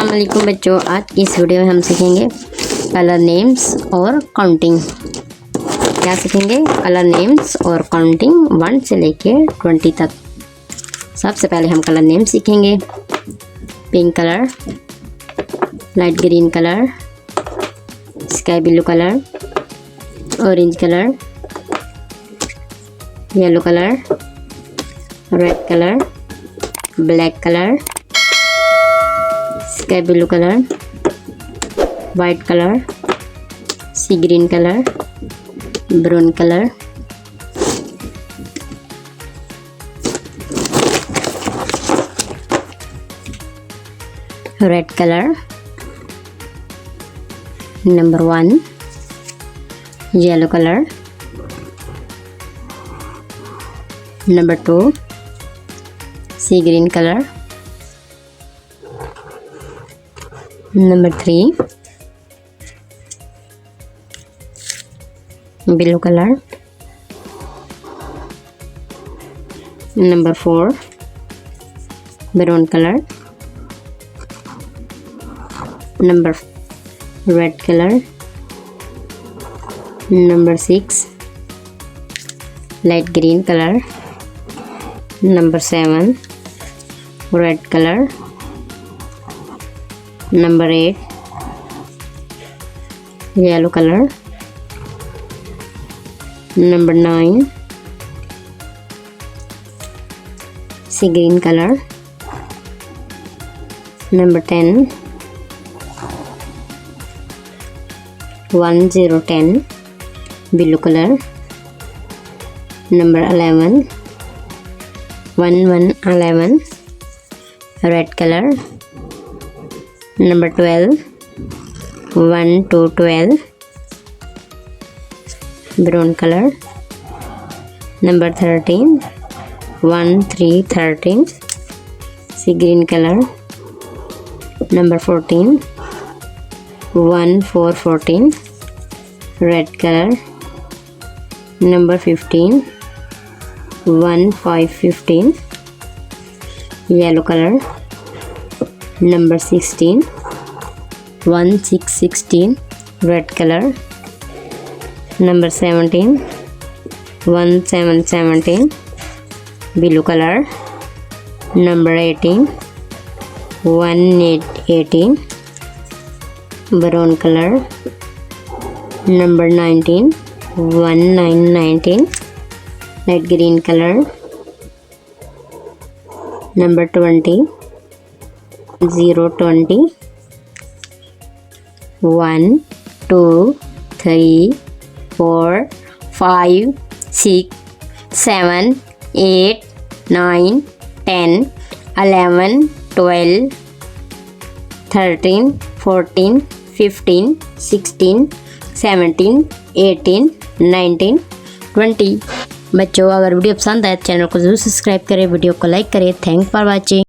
अस्सलाम वालेकुम बच्चों, आज की इस वीडियो में हम सीखेंगे कलर नेम्स और काउंटिंग। क्या सीखेंगे? कलर नेम्स और काउंटिंग 1 से लेके 20 तक। सबसे पहले हम कलर नेम सीखेंगे। Pink colour, light green colour, sky blue colour, orange colour, yellow colour, red colour, black colour, sky blue colour, white colour, sea green colour, brown colour, red colour, number 1, yellow colour, number 2, sea green colour, number 3, blue colour, number 4, brown colour, number red colour, number 6, light green colour, number 7, red colour, number 8, yellow colour, number 9, सी green colour, number 10, 1010, blue colour, number 11, 1111, red colour, number 12, 1212, brown colour, number 13, 1313, sea green colour, number 14, 1414, red colour, number 15, 1515, yellow colour, number 16, 1616, red colour, number 17, 1717, blue colour, number 18, 1818, brown colour, number 19, 1919, light green colour, number 20, 020, 1 2 3 4 5 6 7 8 9 10 11 12 13 14 15 16 17 18 19 20। बच्चों, अगर video पसंद आए तो channel को जरूर subscribe करें, video को like करें। Thanks for watching.